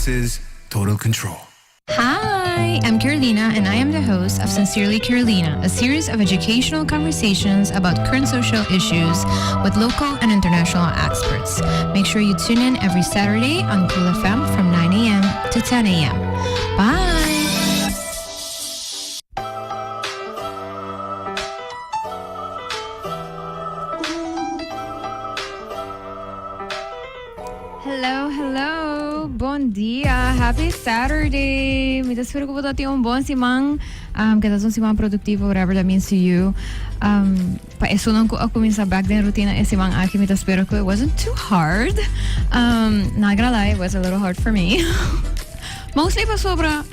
is Total Control. Hi, I'm Carolina, and I am the host of Sincerely Carolina, a series of educational conversations about current social issues with local and international experts. Make sure you tune in every Saturday on Cool FM from 9 a.m. to 10 a.m. Bye! Hello, bon dia, happy Saturday. Me espero que você tenha bom semana, que tá um semana produtivo, whatever that means to you. Pa eso lang ko começar back then routine esse semana aqui, me espero que it wasn't too hard. Not gonna lie, it was a little hard for me. Mostly pa sobra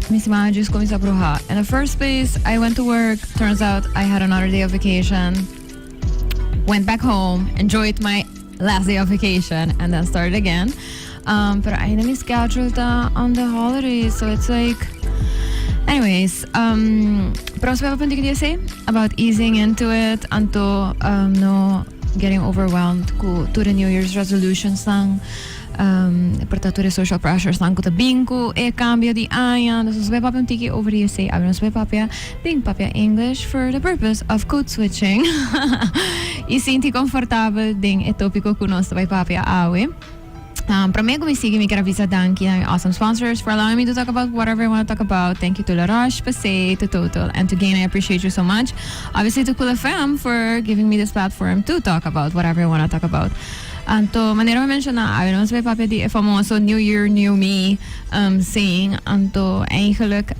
minha semana just começar pro hot. In the first place, I went to work. Turns out I had another day of vacation. Went back home, enjoyed my last day of vacation, and then started again. But I didn't schedule on the holidays, so it's like, anyways. Pero so we have something to say about easing into it and to no getting overwhelmed to the New Year's resolutions lang. Portanto, the social pressures lang ko tabing ko cambio di ayan. So we have something over here say abang so papaya bing papaya English for the purpose of code switching. E sinti confortável ding e tópico conosco vai papaya awe. Para mim, como sigue, me quero avisar thank you awesome sponsors for allowing me to talk about whatever I want to talk about. Thank you to La Roche, Passé, to Total, and to Gain. I appreciate you so much. Obviously, to Cool FM for giving me this platform to talk about whatever I want to talk about. Anto, manera me mencionar, I don't know, papia di famoso New Year, New Me saying. Anto, eigenlijk,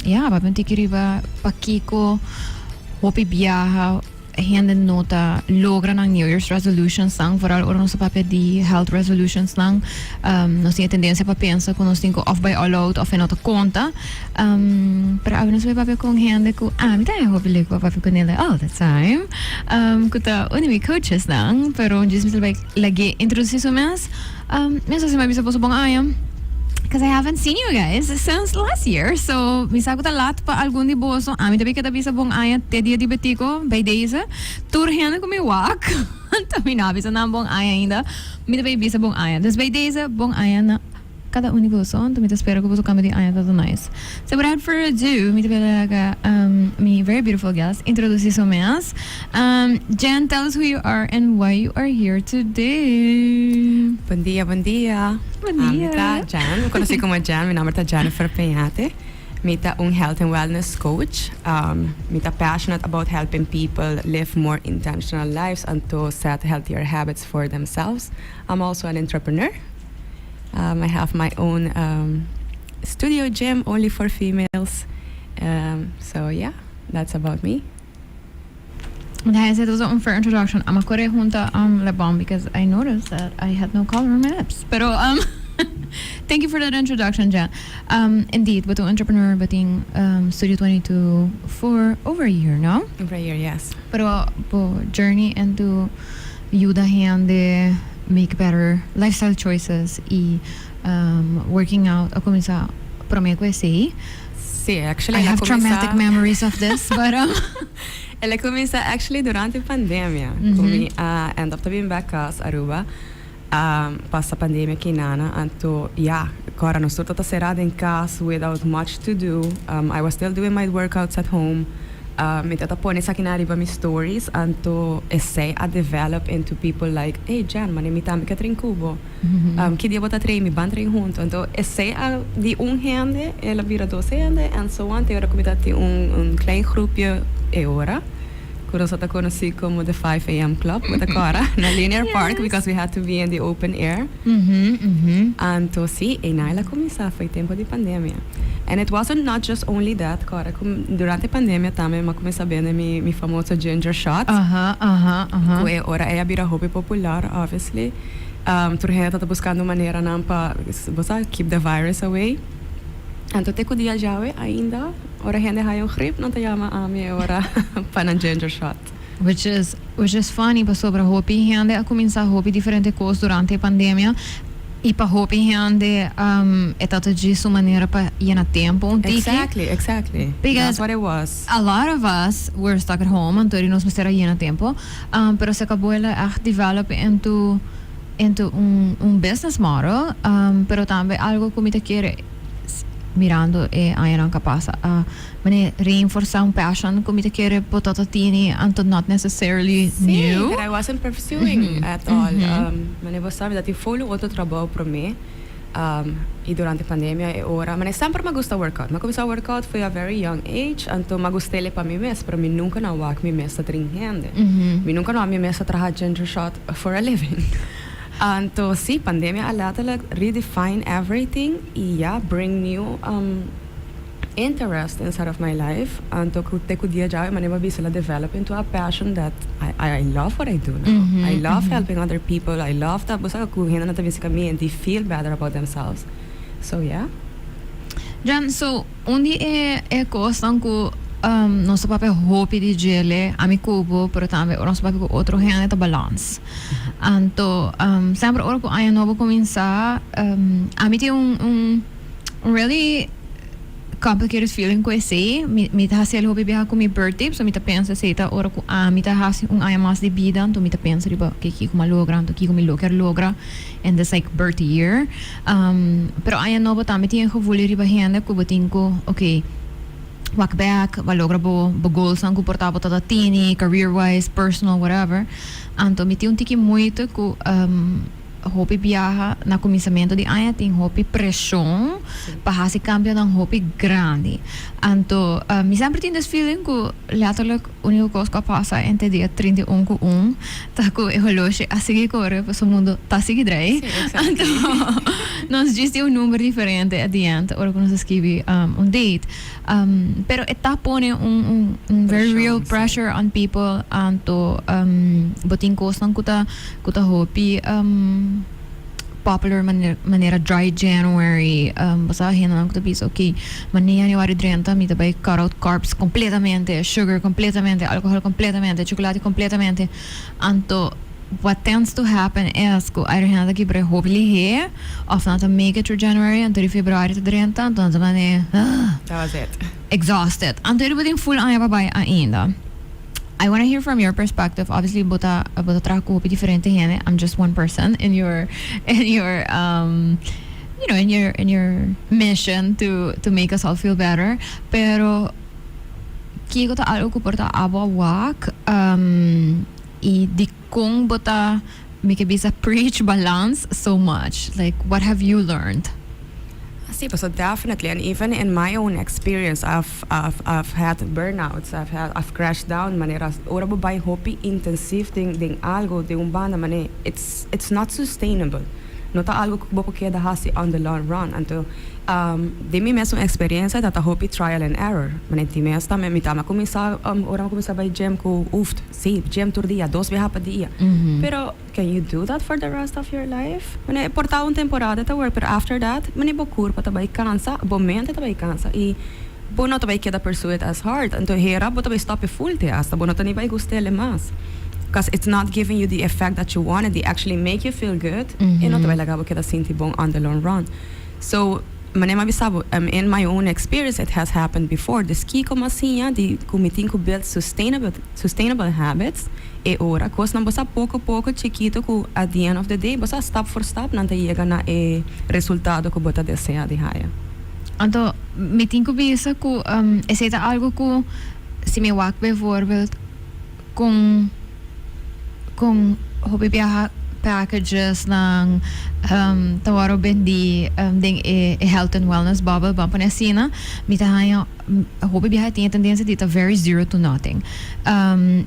ja, wat ben ik hier pakiko, hoop ik biyaha, hende nota logran ang New Year's resolutions lang, vooral oran sa papel di health resolutions lang. Nos tinha tendência para pensar que nós temos off by all out of nota conta. Pero agora nós vai papel com hende ko me dá hopelijk pa papel com ele all the time. Kuta unimi coaches lang, pero just misal vai lagi introduce so mas sa si mabisa po sa bong ayam. Because I haven't seen you guys since last year. So, misa ko talat pa algun di boso. Ami tabi katabi sa buong ayat. Te dia di betiko. By days. Turhiyan ko may wak. Tabi nabi sa nang buong ayat ainda. Mi tabi bisa buong ayat. Das by days buong ayat na kada uni boso. Tumi ta espero ko boso kami di ayat. That's nice. So, without further ado, mi tabi talaga mi very beautiful guest. Introduce so mas. Jen, tell us who you are and why you are here today. Bom dia, bom dia. Bom dia. Mita Jan, conheci como Jan, meu nome é Jennifer Peñate. Mita health and wellness coach. Mita passionate about helping people live more intentional lives and to set healthier habits for themselves. I'm also an entrepreneur. I have my own studio gym only for females. So yeah, that's about me. That was an unfair introduction. I'm going to junta lip balm because I noticed that I had no color on my lips. Pero thank you for that introduction, Jen. Indeed, with the entrepreneur, beting Studio 22 for over a year, no? Over a year, yes. Pero journey into ayuda hande make better lifestyle choices y working out. Ako minsan, prometo ko say. Sí, actually, I have traumatic memories of this, but ela começa actually durante a pandemia. Kumi end up being back as Aruba. Passa a pandemia aqui nana, anto agora nós estamos cerrado em casa without much to do. I was still doing my workouts at home. Me tata pone sa kinariba mi stories anto essay a develop into people like, hey Jan, manimita mi katrin kubo. Que dia bota trem mi ban trem junto. Anto essay a di hende, ela vira dos hende, and so on. Agora comitati klein groepje ora. Kuro sa ta conheci como the 5 a.m. club with a Cora na Linear Park because we had to be in the open air. Anto sí, e naila começa foi tempo de pandemia. And it wasn't not just only that, Cora. Durante a pandemia também eu comecei a ver mi famoso ginger shot. Que ora é a bira hobby popular, obviously. Turhena tá buscando maneira não para keep the virus away. Anto te kudia jawe ainda ora hende hayo grip não te chama a mi ora para ginger shot. Which is funny, pa sobra hobby hende a começar hobby diferente coisas durante a pandemia. E para hobby hende é tanto de sua maneira para ir na tempo Exactly. Because that's what it was. A lot of us were stuck at home, então nós mistera ir na tempo. Pero se acabou ela develop into into business model, pero também algo que me te quiere mirando e ayan kapasa mane reinforce ang passion ko mita kere potatini and not necessarily new that I wasn't pursuing at all. Mane basta dati follow outro trabalho para mim e durante a pandemia e ora mane sempre me gusta workout. Me comecei a workout foi a very young age, então me gostei para mim mesmo, para mim nunca não wak me mesmo trincando. Me nunca não me mesmo trabalhar ginger shot for a living. Então, sim, pandemia letterlijk redefine everything e bring new interest inside of my life. Então, te kudia já, mas eu vou develop into a passion that I love what I do now. I love helping other people. I love that. Basta ko hinda na tabi sa kami and they feel better about themselves. So, yeah. Jan, so, undi kostan ko non so proprio hobby di gele ami kubo pero também non so proprio outro rende ta balance anto sempre ora ko aia novo começar ami tem really complicated feeling ko esse mi ta hasi hobby biha ko mi birthday so mi ta pensa se ta ora ko mi ta hasi aia mas de vida anto mi ta pensa riba que ki ko malogra anto ki ko mi logra in this like birthday year pero aia novo também tem gevoel riba rende ko botin ko okay walk back, valogra bo goals ang comportabo tatatini, career-wise, personal, whatever. Anto, miti un tiki muito ku hopi biyaha na começamento de ano tem hopi pressão para se cambio ng hopi grande. Anto, mi sempre tem this feeling ku letterlijk único coisa que passa entre dia 31 com 1, tá ku e relógio a seguir corre para o mundo tá seguir drai. Anto, nós disse um número diferente at the end, ora quando nós escrevi date. Pero eta pone very real pressure on people anto boting cost ng kuta hopi popular manera dry January basahin na lang ko tapos okay maniya January 30 mi tabay cut out carbs completamente sugar completamente alcohol completamente chocolate completamente anto what tends to happen is ko ay rin nata kibre hopefully here of not to make it through January until February to 30 anto naman that was it exhausted anto everybody full ang babay ainda. I want to hear from your perspective. Obviously, bota trago diferente gente. I'm just one person in your you know, in your mission to make us all feel better. Pero kiko ta algo ko porta abawak I di kung bota make bisa preach balance so much. Like, what have you learned? So definitely, and even in my own experience, I've had burnouts, I've crashed down. Manera, ora bo bay hopi intensive ding algo de banda mane. It's not sustainable. Nota algo que bo queda hasi on the long run. Anto de mi mesmo experiência that a hopi trial and error. Mane ti mes também me tama começar ora começar by gym ko sim gym tur dia 2 vezes pa dia. Pero can you do that for the rest of your life? Mane porta temporada ta work, but after that mane bo curva ta bay cansa, bo mente ta bay cansa e bo não ta bay queda pursue it as hard. Anto hera bo ta bay stop full te hasta bo não ta ni bay gustele mas. Because it's not giving you the effect that you wanted. They actually make you feel good. E não ta bay lagabo queda sinti bom on the long run. So manema bisabo in my own experience it has happened before the ski como assim de committing to build sustainable habits e ora cos não bosa pouco chiquito ku at the end of the day bosa step for step não te chega na resultado que bota deseja de haya. Então me tinha bisa ku esse é algo ku se me wak bijvoorbeeld com hobby viajar packages ng tawaro bendi ding health and wellness bubble bump na sina mitahaya hobby biha tinha tendência dita very zero to nothing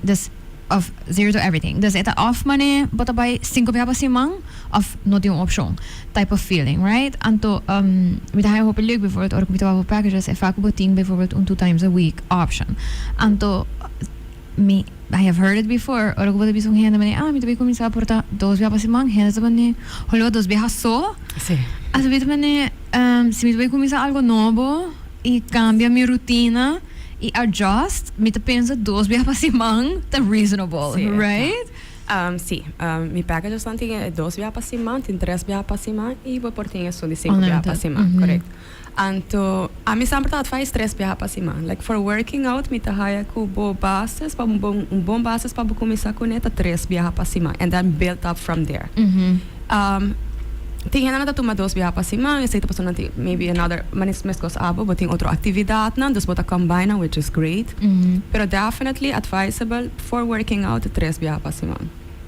this of zero to everything das eta off mane bota by 5 biha pa simang of not yung option type of feeling right anto mitahaya hobby league before or mitahaya packages if ako boting before 2 times a week option anto I have heard it before. Ora ko bota bisong henda mane mi tabi começar a portar 2 vezes pa semana henda sa mane holo 2 vezes só. Sim. Às vezes mane se mi tabi começar algo novo e cambia minha rotina e adjust, mi ta pensa 2 vezes pa semana tá reasonable, Sim, right? Sim, mi packages não tinha 2 vezes pa semana, tem 3 vezes pa semana e vou portinha só de 5 vezes pa semana, correto? Anto, a mi sempre faz 3 vezes pa semana. Like for working out, mi tahaya ko bo bases, bom bases para começar com neta 3 vezes pa semana, and then build up from there. Tinha na tuma dos biha pa semana, sei tapos nanti maybe another manis meskos abo, but ting outro actividad na, dus bota combine, which is great. Pero definitely advisable for working out 3 biha pa semana.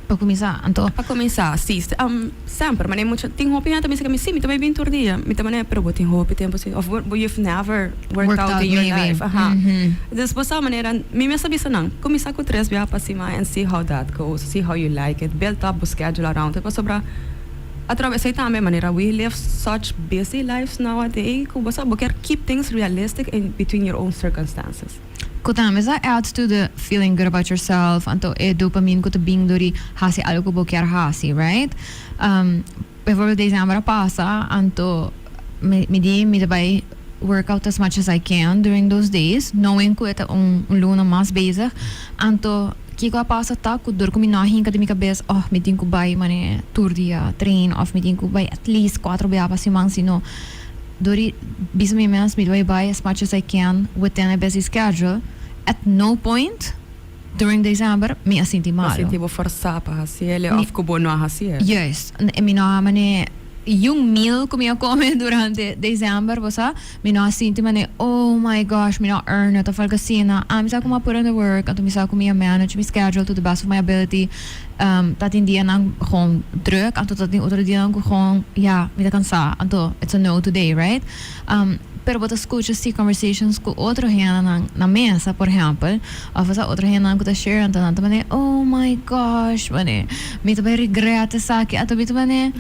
Para começar, então. Para começar, sim, sempre, mas muito, tem roupa também se que me sim, me também bem todo dia, me também pero tem roupa tempo assim, of you've never worked out in your life, Dus bosa maneira, me sabe isso não, começar com 3 biha pa semana and see how that goes, see how you like it, build up a schedule around it, sobra atravessei também maneira, we live such busy lives nowadays, que você quer keep things realistic in between your own circumstances. Kutameza adds to the feeling good about yourself, anto dopamine ko to being dori hasi algo ko boker hasi, right? Bijvoorbeeld deze amara pasa, anto me dabei work out as much as I can during those days, knowing ko ito luna mas bezig, anto kiko a pasa ta ko dur ko minahin ka de mi cabeça, meeting ko bay mane tour dia train of meeting ko bay at least 4 beapa simang sino dori bisa mi mas midway by as much as I can within a busy schedule. At no point during December me asinti malo. Asinti bo força pa hasiele of ko bono hasiele. Yes, mi no mane yung meal ko mi come durante December bosa mi no asinti mane oh my gosh mi no earn it of algasina misa ko put in the work at misa ko mi manage my schedule to the best of my ability dat in dia nang gewoon druk en tot in otro dia nang gewoon mi da cansa anto it's a no today, right? Pero bota escucha si conversations com outro gente na mesa, por exemplo, ou fazer outro gente que tá share então também oh my gosh, mane me também regreta saque, ato me também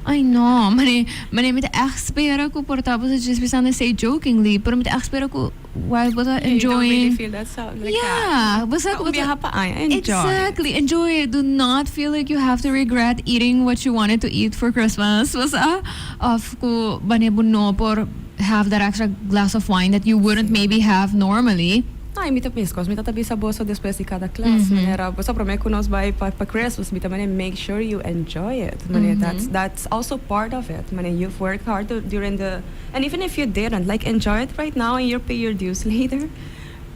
I know, mane me tá espera que por tá você just pensando say jokingly, pero me tá espera que while bota enjoying. You don't really feel that sound like that. Basta ko enjoy. Exactly, enjoy it. Do not feel like you have to regret eating what you wanted to eat for Christmas. Basta of ko bane buno por have that extra glass of wine that you wouldn't maybe have normally. Ai, mi tapiscos, mi tatabi sa boso depois de cada class. Manera, boso para mim que nós vai para Christmas, mi também make sure you enjoy it. That's also part of it. Mane, you've worked hard during the, and even if you didn't, like enjoy it right now and you'll pay your dues later.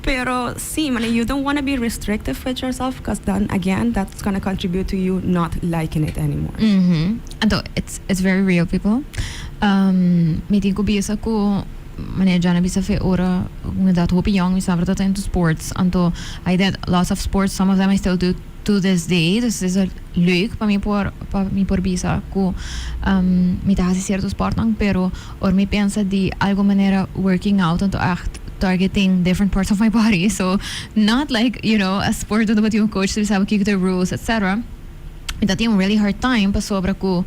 Pero sí, mane, you don't want to be restrictive with yourself because then again, that's going to contribute to you not liking it anymore. Anto, it's very real, people. Meeting ko bisa ko mane jana bisa fe ora dat hope young mi sabra dat into sports anto I did lots of sports, some of them I still do to this day. Dus is leuk pa mi por bisa ko mi ta hasi cierto sport nang pero or mi pensa di algo manera working out anto echt targeting different parts of my body, so not like a sport dat yung coach to sabe kick the rules etc. Mi dat yung really hard time pa sobra ko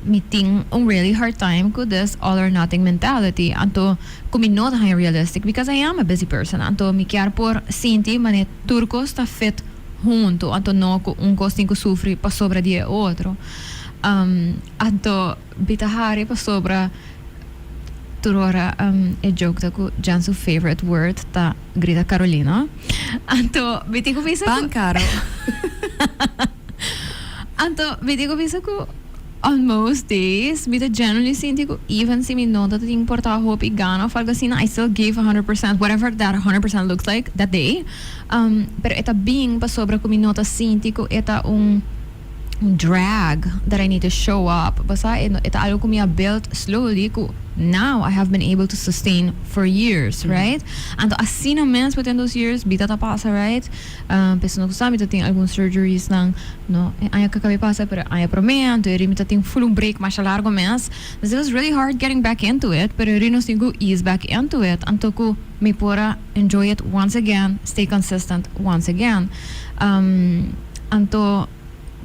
meeting a really hard time with this all or nothing mentality. Anto, kung not high realistic because I am a busy person. Anto, mi chiar por sinti mane turco sta fit junto. Anto, no un costing ko sufri pa sobra di otro. Anto, bitahari pa sobra turora e joke da ko Jansu favorite word ta grida Carolina. Anto, biti ko bisa ko Bancaro. Anto, biti ko bisa ko on most days, me generally sinti ko even si mi nota that importa hope gana of algo assim, I still gave 100%, whatever that 100% looks like that day. Pero eta being pa sobra ko mi nota sinti ko eta drag that I need to show up. Basta eta algo ko mi built slowly ko now I have been able to sustain for years, right? And assim naman within those years, bita ta pasa, right? Peso no kusami ta ting alguns surgeries nang aya kakabi pasa pero aya promean, to eri ta ting full break mas largo mes. It was really hard getting back into it, pero eri no singo ease back into it. Anto ko mi pora enjoy it once again, stay consistent once again. Anto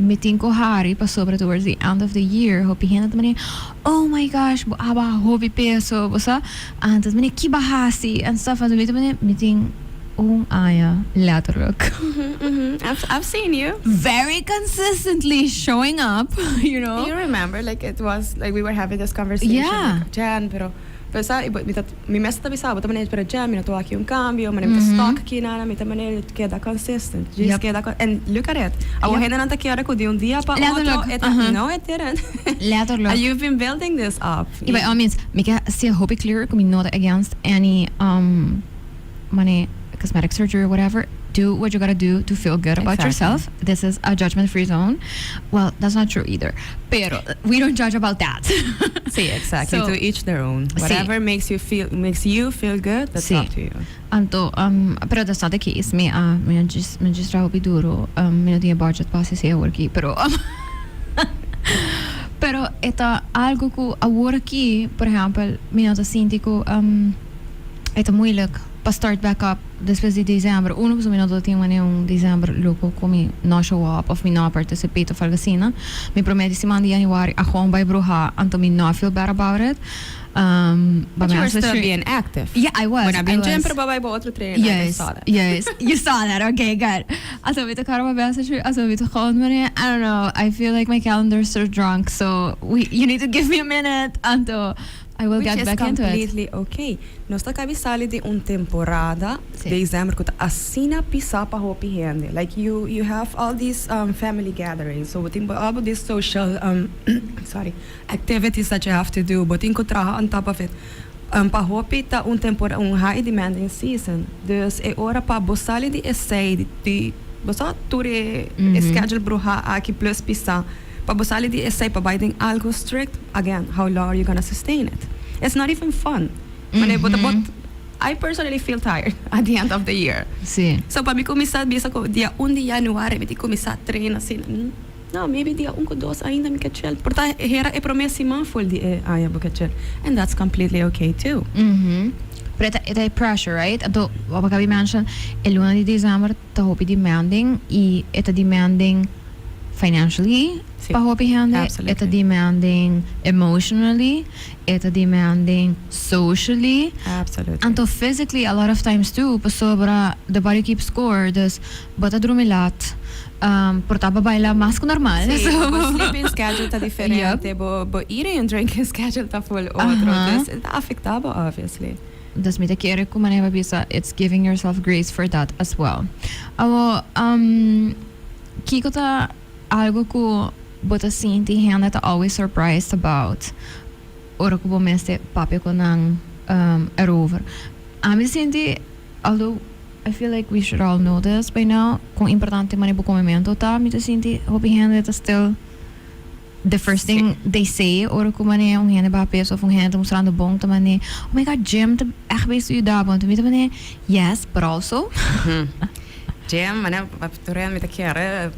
meeting ko hari pa sobra towards the end of the year hopi hena tamani oh my gosh aba hopi peso bosa and tamani kibahasi and stuff and meeting aya laterok. I've seen you very consistently showing up, you remember like it was like we were having this conversation like, Jan pero mi messa tabi sabe também para Jan mi na tô aqui cambio mas mi stock aqui na mi também queda consistent just queda and look at it I was hena nanta kiara ko de dia pa outro no it didn't laterok you've been building this up by all means mi ka se hope clear ko mi not against any money cosmetic surgery or whatever do what you gotta do to feel good about Exactly. yourself. This is a judgment-free zone. Well, that's not true either. Pero we don't judge about that. See, exactly. So- To each their own. Whatever makes you feel good, that's Sí. up to you. Anto, pero that's not the case. Me just trabajo duro. Me no tiene budget para hacer work, pero pero esta algo que a work, por exemplo, me não sinto que é moeilijk para start back up depois de dezembro. Uno pues me não tinha dezembro louco como não show up of me não participate of algo assim. Me promete se manda januário a gewoon bij bruja, anto me not feel bad about it. But you were still being active. Yeah, I was. When I've been I was. gym, pero babay ba otro trainer, I Yes, saw that. yes, you saw that. Okay, good. Also, with the car message, also with the call minute. I don't know. I feel like my calendar's so drunk, so you need to give me a minute until I will Which get is back into it. completely okay. Nós tá cabisali de temporada Sim. dezembro que tá assina pisar para hopi hende. Like you have all these family gatherings, so tem all these social sorry activities that you have to do, but inko traha on top of it. Pa hopi tá temporada high demanding season. Dus é hora para bosali de essay de bosa ture schedule bruha aqui plus pisar. Pa bosali di essay pa biting algo strict, again, how long are you gonna sustain it? It's not even fun. But I personally feel tired at the end of the year. Sí. So pa mi começar bisa ko dia 1 de januário, mi começar a treinar assim. No, maybe dia 1 ko 2 ainda mi kachel. Porta era e promessi man full di aya bu kachel. And that's completely okay too. But it is pressure, right? Então, o que eu mention, el 1 de dezembro tá hopi demanding e eta demanding financially Sí. para hopi hande, Absolutely. eta demanding emotionally, eta demanding socially. Absolutely. And to physically, a lot of times too, sobra the body keeps score, dus bota drumilat, portava baila mais que normal. Sí, So- bo sleeping schedule tá diferente, bo eating and drinking schedule tá full outro. Uh-huh. Dus tá afetado, obviously. Dus met de keren kuma neva bisa, it's giving yourself grace for that as well. Awo, kiko ta algo ko bota sinti henda ta always surprised about. Ora ko bo meste papi ko nang erover. Ami sinti, although I feel like we should all know this by now, kung importante man ibo komemento ta, mi ta sinti hopi henda ta still the first thing they say, ora ko man yung hende ba peso of yung hende mostrando bong ta man oh my god, Jim, ta echt bezig u daar, want mi ta man yes, but also Jam,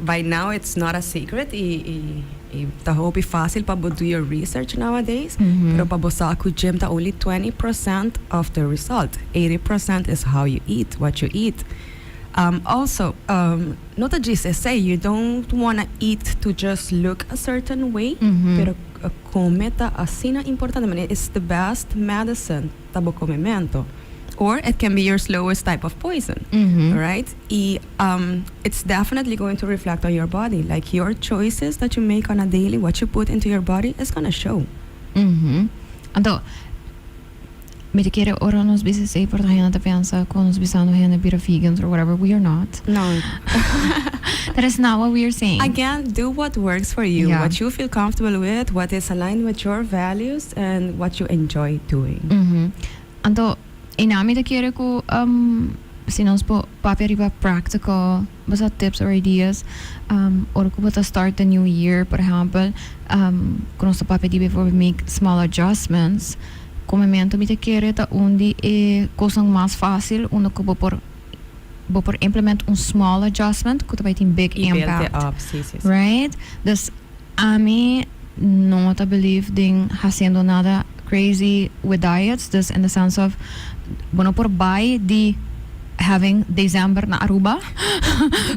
by now it's not a secret. Tá hopi fácil para do your research nowadays. Pero para bosa ku gym tá only 20% of the result. 80% is how you eat, what you eat. Also, not just say you don't want to eat to just look a certain way, pero come tá assim na importante, man. It's the best medicine tabo comimento. Or it can be your slowest type of poison, right? It's definitely going to reflect on your body. Like your choices that you make on a daily, what you put into your body is going to show. Então, met de keren ora nos bisa say por tayo na pensa kung nos bisa no hena bira vegans or whatever, we are not. No. That is not what we are saying. Again, do what works for you, Yeah. what you feel comfortable with, what is aligned with your values, and what you enjoy doing. Então, inami de keren ko si nos po papi riba practical basta tips or ideas or ko basta start the new year, por ejemplo, kung nos papi di before we make small adjustments, comimento mi te kere ta undi e kosang mas fácil uno ko bo por implement small adjustment ko ta vai tin big impact, Up, sis. right? Dus ami no ta believe ding haciendo nada crazy with diets, dus in the sense of bueno por buy di having December na Aruba.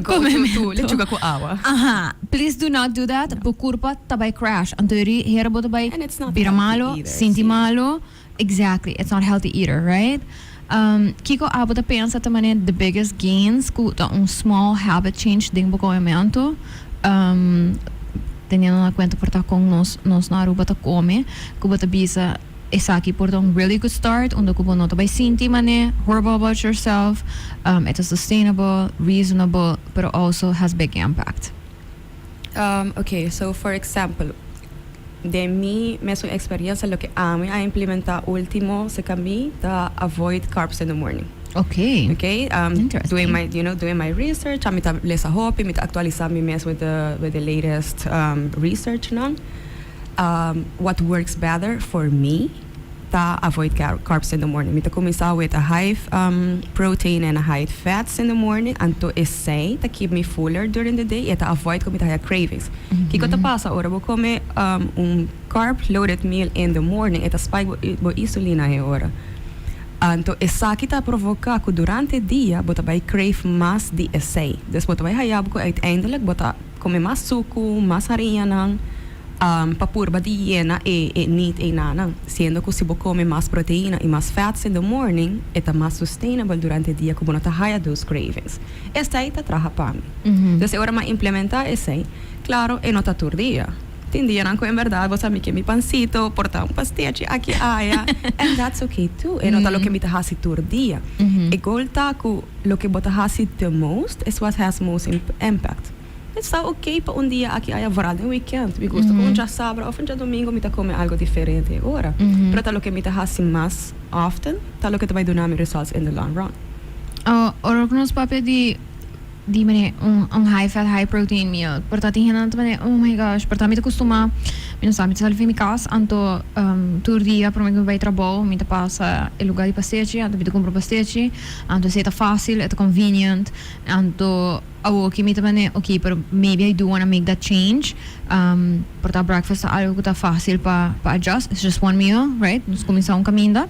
Go to lechuga ko awa. Aha, please do not do that. Bukurpa tabay crash. Antori hera bo tabay And it's not bira healthy malo, either, sinti see. malo. Exactly, it's not healthy either, right? Kiko abo ta pensa tamane the biggest gains ku ta small habit change ding bo comimento. Teniendo na cuenta por ta kung nos na Aruba ta come, kuba ta bisa Isaki por a really good start, onde kubo nota by sinti mane, horrible about yourself, it is sustainable, reasonable, but also has big impact. Okay, so for example, de mi mesmo experiência lo que amo a implementar último se kami da avoid carbs in the morning. Okay. Okay, Interesting. doing my research. I'm gonna lesa hopi, I'm gonna actualize me mes with the latest research now. What works better for me? Ta avoid carbs in the morning. I'm gonna começar with a high protein and a high fats in the morning, and to essay to keep me fuller during the day. To avoid coming to have cravings. Kiko ta pasa ora bo come carb loaded meal in the morning. Eta spike bo insulina he ora. Então, essa que está a provocar que durante o dia, você vai crave mais de essay. Dus você vai hayab que uiteindelijk, você come mais suco, mais harinha, para purba de hiena e niet e nana. Sendo que se você come mais proteína e mais fats in the morning, é mais sustainable durante o dia, que você não haya dos cravings. Essa aí está traja para mim. Então, agora mais implementar essay, claro, e não está todo dia. Entendiam que em verdade você me quer mi pancito, portar pastéis aqui aia, and that's okay too. E não tá lo que me tá hasi todo dia. E golta que lo que bota hasi the most is what has most impact. Está okay para dia aqui aia varal no weekend. Me gusta como já sábado ou já domingo me tá comer algo diferente agora. Pero tá lo que me tá hasi mais often, tá lo que te vai dar me results in the long run. Ora que nos papel di mane high fat high protein meal portati hinan mane oh my gosh portami costuma mi non sa mi salve mi cas anto turdia per me vai trabalho mi ta passa il lugar di pastéis anto vi compro pastéis anto se ta fácil è convenient anto awo ki mi ta mane okay but maybe I do want to make that change porta breakfast algo que ta fácil pa adjust it's just one meal right nos começar caminda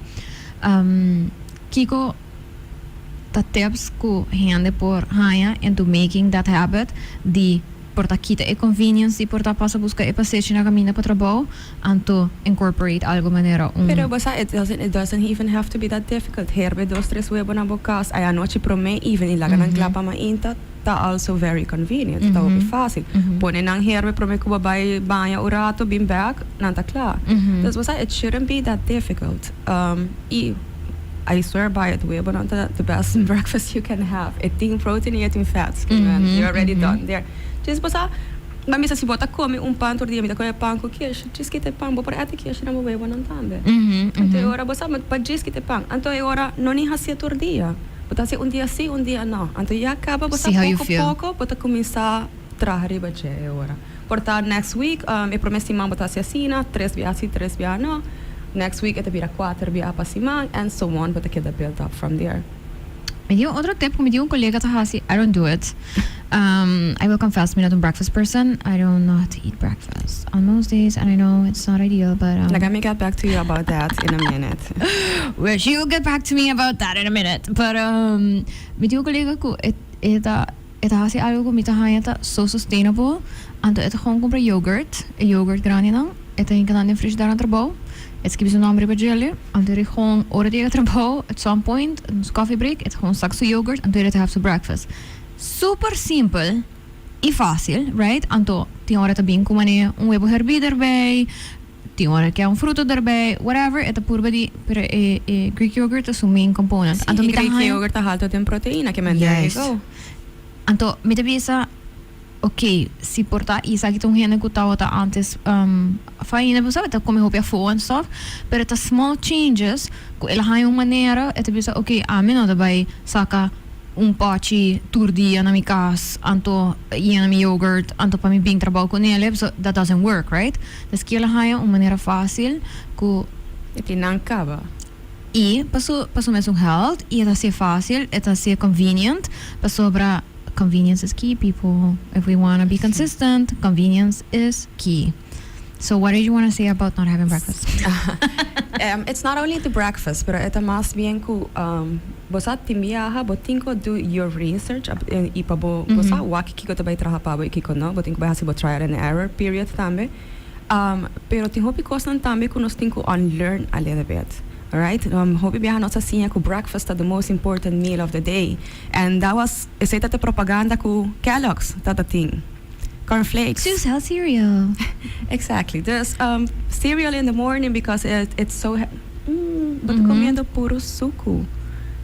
kiko the tips ku hande por haya into making that habit di porta kita e convenience di porta passa busca e passeio na caminha para trabalho and to incorporate algo maneira Pero basta it doesn't even have to be that difficult. Herbe 2-3 webo na bokas ay anoche pro me even ilaga ng klapa mainta ta also very convenient. Ta obi fácil. Pone nang herbe pro me kuba bay banha urato bim back nanta klar. Das basta it shouldn't be that difficult. I swear by it, we're not the best breakfast you can have. Eating protein, eating fats. You're already done there. Just basta, mami sa si bota come pan todo dia, mi ta come pan com queijo. Diz que te pan, bo para ate queijo na mover não tande. Então agora basta, mas diz que te pan. Então agora não nem hasia todo dia. Bota se dia sim, dia não. Então já acaba basta pouco, bota começar trazer riba che agora. Portar next week, e promessi mam bota se assina, 3 via sì, 3 via no. Next week it bira 4 via pasimang and so on, but the kid built up from there. Me dio outro tip, me dio un collega ta hasi, I don't do it. I will confess, me not a breakfast person. I don't know how to eat breakfast on most days, and I know it's not ideal, but let me get back to you about that in a minute. Well, she will get back to me about that in a minute. But me dio un collega ko eta hasi algo ko mita hayata so sustainable. Anto eta gewoon compra yogurt grani nang. Eta hinka dan in fridge daar aan trabaho. Het is zo'n andere bagel. En toen ik gewoon ora die trabaho at some point, een coffee break, het gewoon straks yoghurt en toen het have to breakfast. Super simpel e fácil, right? En toen die ora tabin kumane un huevo hervido erbij, die ora que un fruto erbij, whatever. Het purba di per Greek yogurt is een main component. En toen Greek yogurt haalt in proteïna, que men there you go. En toen met de bisa okay, si porta isa que tong hene kutawa ta antes faina bo sabe ta come hopia fo and stuff, pero ta small changes ko ela hay uma maneira eta bisa okay, ameno da bai saka un pochi turdia na mi cas anto yena mi yogurt anto pa mi bing trabaho con ele, so that doesn't work, right? Das que ela hay uma maneira fácil ko itinankaba. E passo mesmo health e eta se fácil, eta se convenient, passo bra convenience is key, people. If we want to be consistent, convenience is key. So what did you want to say about not having breakfast? It's not only the breakfast, pero ito mas bien ku bosa timiaha botinko do your research e pa bosa waki kiko tabay traha pa bo ikiko no botinko ba hasi bo trial and error period tambe. Pero tinho picos nan tambe ku nos tinko unlearn a little bit. Right? Hopi biyahan ako sa sinya ko breakfast the most important meal of the day. And that was, isa ita propaganda ko Kellogg's, tatating. Cornflakes. To sell cereal. Exactly. There's cereal in the morning because it's so, but comiendo puro suco.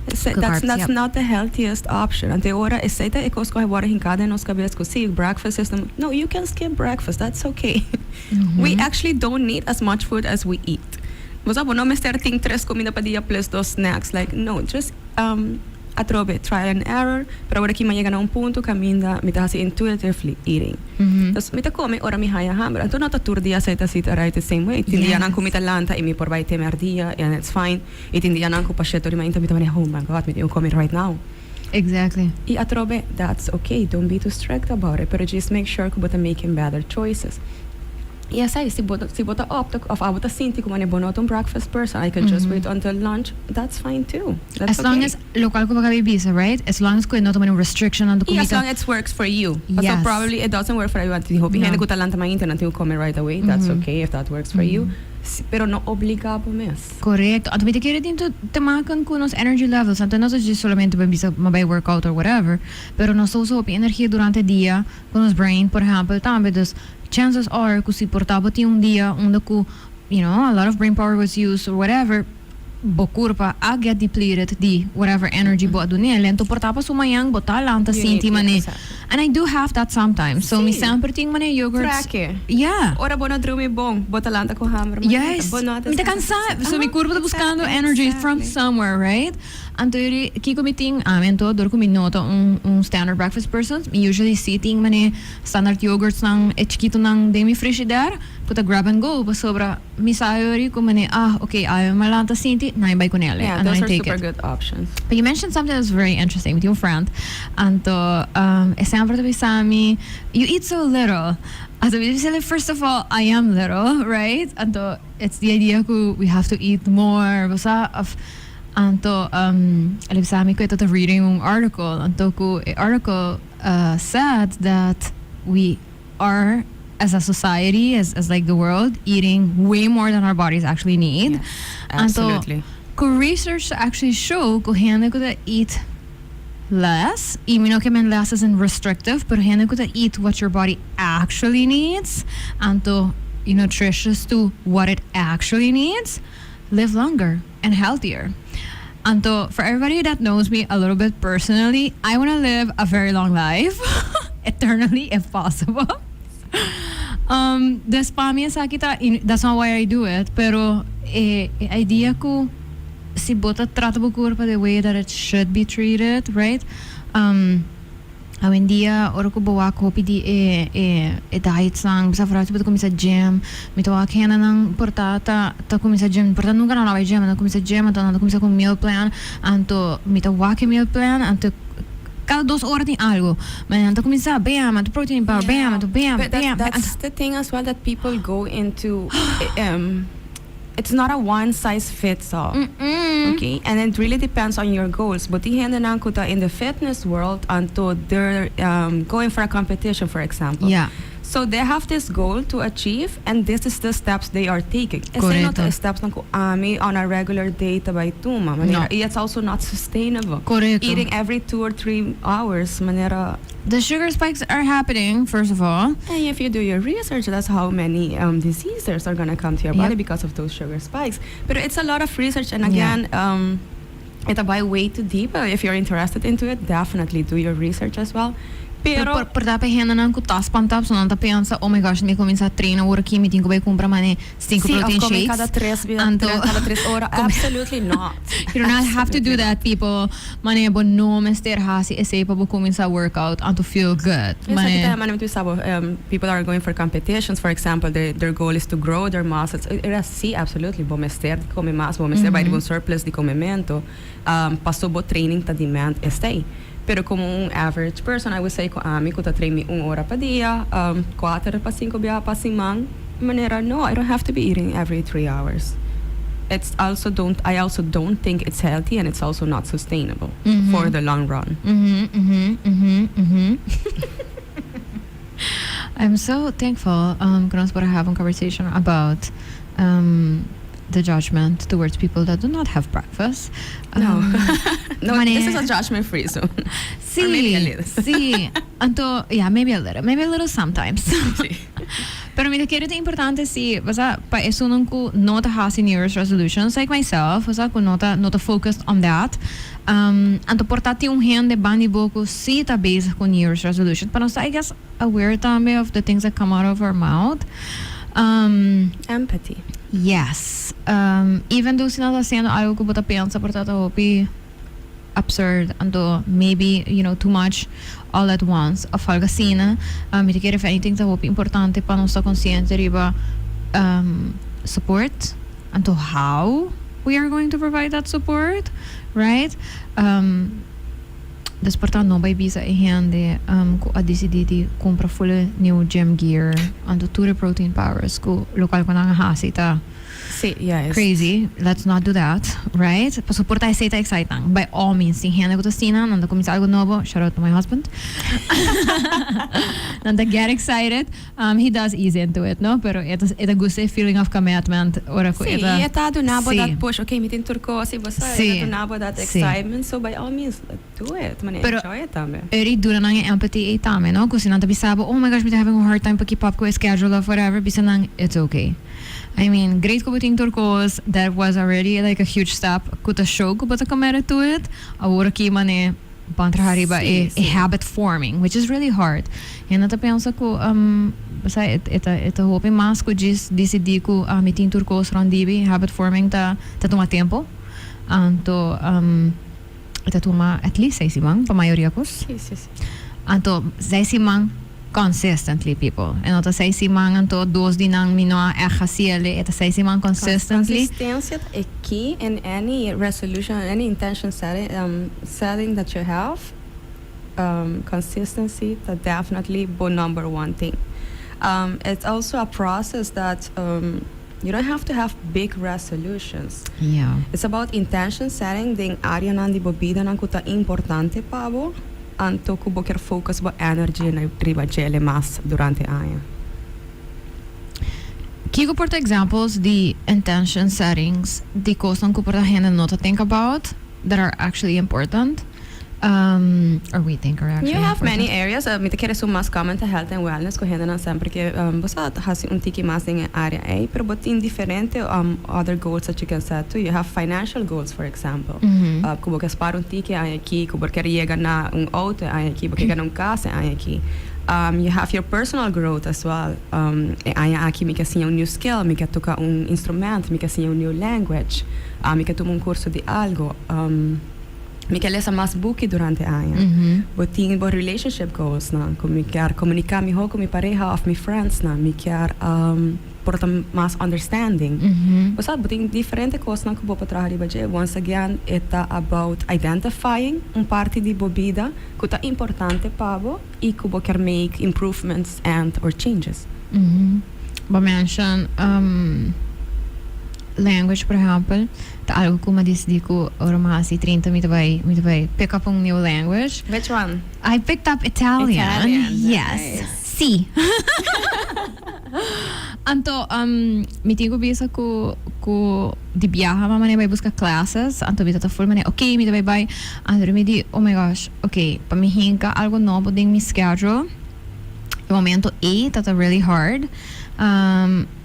That's not the healthiest option. And the ora, isa ita ikos ko hay wara hinkada nos kabilas ko, see, breakfast is no, you can skip breakfast. That's okay. We actually don't need as much food as we eat. Vos no me starting 3 comida pa dia plus 2 snacks. Like, no, just atrobe trial and error, pero agora que llega a um ponto que minda me tá intuitively eating. Então, me tá come ora me haya hambre. Então, não tá tur dia sai tá sit right the same way. Tindia nan comita lanta e me por vai temer dia and it's fine. E tindia nan ko pacheto rimenta me tá oh my god, me come right now. Exactly. E atrobe, that's okay. Don't be too strict about it, but just make sure que você making better choices. E essa se você opta of você sinti como não é breakfast person, I can just wait until lunch. That's fine too. That's as long as local ko baka bisa, right? As long as ko not a restriction on the comida. As long as it works for you. Yes. So probably it doesn't work for everyone. Hope hindi ko talanta mainta na you come right away. That's okay if that works for you. Pero no obligado mes. Correct. At may tikira din to tamakan ko nos energy levels. Anto no just solamente ba bisa mabay workout or whatever. Pero no so energia durante dia com nos brain, por exemplo, também dos chances are kung si portabo ti un dia onde ku, you know, a lot of brain power was used or whatever, bokur pa get depleted di whatever energy bo adunel lento portapa sumayang botalanta sinti mane. And I do have that sometimes. So mi sempre ting mane yogurts. Yeah. Ora bona drumi bom, botalanta ko hammer. Yes. Mi te cansa. So mi curva buscando energy from somewhere, right? Antori kiko mi ting amento dor ko mi nota un standard breakfast person. Mi usually sitting mane standard yogurts ng chiquito ng demi frigidaire. Puta grab and go pa sobra mi sayori ko mane okay ayaw malanta sinti na ibay ko nila. Yeah, and those I are take super it. good options. But you mentioned something that's very interesting with your friend. Anto sempre to be sami you eat so little. First of all, I am little, right? Anto it's the idea ko we have to eat more. Basta of anto alib sami ko ito reading yung article. Anto ko article said that we are as a society, as like the world, eating way more than our bodies actually need. Yes, absolutely. Could research actually show ko hindi ko to eat less, even though less isn't restrictive, but hindi ko to eat what your body actually needs, and to nutritious to what it actually needs, live longer and healthier. And to, for everybody that knows me a little bit personally, I want to live a very long life, eternally if possible. That's not why I do it, pero idea ko si bota tratabo corpo the way that it should be treated, right? Awin dia oro ko bawa ko pidi diet sang sa frase bota komisa gym mito akena nang portata ta komisa gym portata nunca na vai gym na komisa gym ta na komisa com meal plan anto mito wake meal plan anto cada 2 horas tem algo. Mas então começar bam, to protein bar, bam, to bam, but bam. That's the thing as well that people go into. It's not a one size fits all. Okay, and it really depends on your goals. But in the fitness world, until they're going for a competition, for example. Yeah. So they have this goal to achieve, and this is the steps they are taking. It's not the steps on a regular day by tuma. No. It's also not sustainable. Correcto. Eating every 2 or 3 hours. The sugar spikes are happening, first of all. And if you do your research, that's how many diseases are going to come to your body because of those sugar spikes. But it's a lot of research, and again, it's by way too deep. If you're interested into it, definitely do your research as well. Pero por dapat hena nang kutas pantap so nanta pensa oh my gosh me começa a treinar ora aqui me tenho que vai comprar mane 5 protein shakes cada 3 horas absolutely not. You do not have to do that, people. Mane bo no mester hasi esse pa bo começar workout and to feel good. People are going for competitions, for example, their goal is to grow their muscles. Sí, absolutely, bo mester come mais, bo mester vai de surplus de comimento. Passou bo training ta demand stay. Pero como average person, I would say ko ko ta train me 1 hora pa dia, 4 pa 5 biya pa simang. Manera, no, I don't have to be eating every 3 hours. I also don't think it's healthy, and it's also not sustainable for the long run. I'm so thankful to have a conversation about the judgment towards people that do not have breakfast. No, this is a judgment-free zone. See, or maybe a little. See, maybe a little sometimes. Pero mi quiero te importante si, basta pa eso nung ko nota has in New Year's resolutions like myself, basta ko nota focused on that. Anto portati hand bandi boko si ta basic con New Year's resolution. Pero I guess aware tambe of the things that come out of our mouth. absurd anto maybe too much all at once of algo sina mi kere if anything ta hope importante pa nossa consciente riba support anto how we are going to provide that support, right? Dus portanto non vai bisa e hande a decididi compra full new gym gear anto ture protein powers ko local ko nang hasita. Sí, yes. Crazy. Let's not do that, right? Pa suportar é seita exciting. By all means, sim, hende ko tasina, nanda começar algo novo. Shout out to my husband. Nanda get excited. He does ease into it, no? Pero ita gusto feeling of commitment. Ora ko ita. Sí, ita do nabo that push. Okay, mitin turko si basta. Ita do nabo that excitement. So by all means, do it. Man, enjoy it também. Eri dura nang empathy e tame, no? Kasi nanda bisabo, oh my gosh, me having a hard time to keep up with schedule or whatever. Bisa nang, it's okay. I mean, great ko buting turcos. That was already like a huge step. Kuta show ko bata committed to it. Agora ki mane bantrahariba a habit forming, which is really hard. E nata pensa ko basta ita hope mas ko decidi ko miting turcos rondibi habit forming ta toma tempo. Anto ita toma at least 6 simang pa maioria kos. Sí. Anto 6 simang consistently people. En dat zij si mangan to dos dinang minoa echasiele eta zij si man consistently. Consistency is key in any resolution, any intention setting that you have. Consistency is definitely number one thing. It's also a process that you don't have to have big resolutions. Yeah. It's about intention setting. Ding area nandi bobida nang kuta importante pabo. Anto kubo ker focus bo energy na riba gele mas durante aia. Kiko porta examples the intention settings the kostan ko porta hende not to think about that are actually important. Or we think are actually You have important. many areas. Mi te queres mas comment health and wellness ko hende na sempre que bosa hasi tiki mas in area A, pero but in different other goals that you can set too. You have financial goals, for example. Kubo que spara tiki ai aqui, kubo quer llegar na auto ai aqui, kubo quer casa ai aqui. You have your personal growth as well. Ai aqui mi quer assim new skill, mi quer tocar instrumento, mi quer assim new language, mi quer tomar curso de algo. Mi quer ler mais book durante a ano. Botin bo relationship goals na, mi quer comunicar mi com mi pareja of mi friends na, mi quer porta mais understanding. Bosa botin diferente coisas na que bo patra riba je. Once again, it's about identifying parte di bobida que tá importante pabo e que bo quer make improvements and or changes. But mention language, por exemplo, tá algo que eu decidi que ora mais 30 me vai pick up new language. Which one? I picked up Italian. Yes. Nice. Sì. Anto mi tigo bisa ko di biyaha mama ne vai buscar classes. Anto bita ta full mane okay mi vai anto mi di oh my gosh, okay, pa mi hinka algo novo ding mi schedule. O momento tá really hard.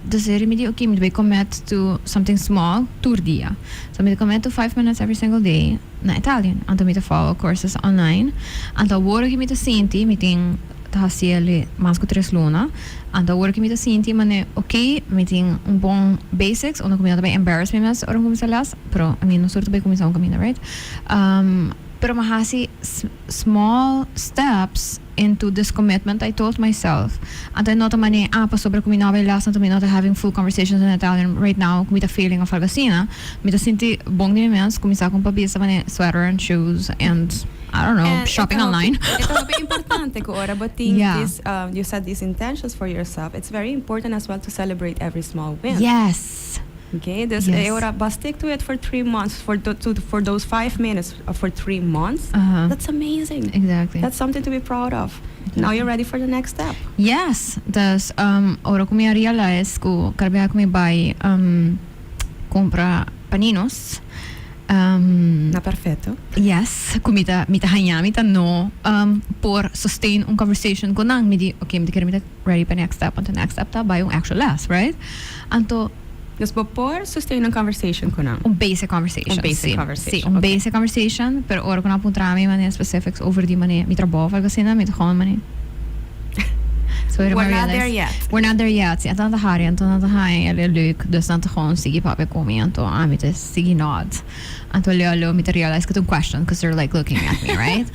Dus er mi di okay, mi vai commit to something small tur dia. So mi commit to 5 minutes every single day na Italian. Anto mi follow courses online. Anto woro ki mi senti mi ting hasiele mais que 3 luna and agora que me tá senti mane okay me tem bom basics onde começa bem embarrassment ora começa las pero I mean não surto bem começar caminho right pero mahasi small steps into this commitment I told myself and I not mane pa sobre como não vai last and not having full conversations in Italian right now com a feeling of algacina me tá senti bom de menos começar com papisa mane sweater and shoes and I don't know, and shopping online. It's very important but this, you set these intentions for yourself. It's very important as well to celebrate every small win. Yes. Okay, but stick to it for 3 months, for those 5 minutes for 3 months. That's amazing. Exactly. That's something to be proud of. Exactly. Now you're ready for the next step. Yes. Dus, ora como eu realize que carbe como vai comprar paninos. Na perfetto. Yes, kumita hanyamita no por sustain conversation ko nang midi okay midi kaya ready pa next step onto next step ta by yung actual last right anto just por sustain conversation ko nang basic conversation conversation basic conversation pero ora ko na puntrami mane specifics over di mane mi trabaho algo sina mi gewoon mane So We're not there yet. We're not there yet. Så att här är inte något här eller lyck. Det är inte hon sig på att komma igen och I'm inte sig nod. Anto lolo me realize que question because they're like looking at me, right?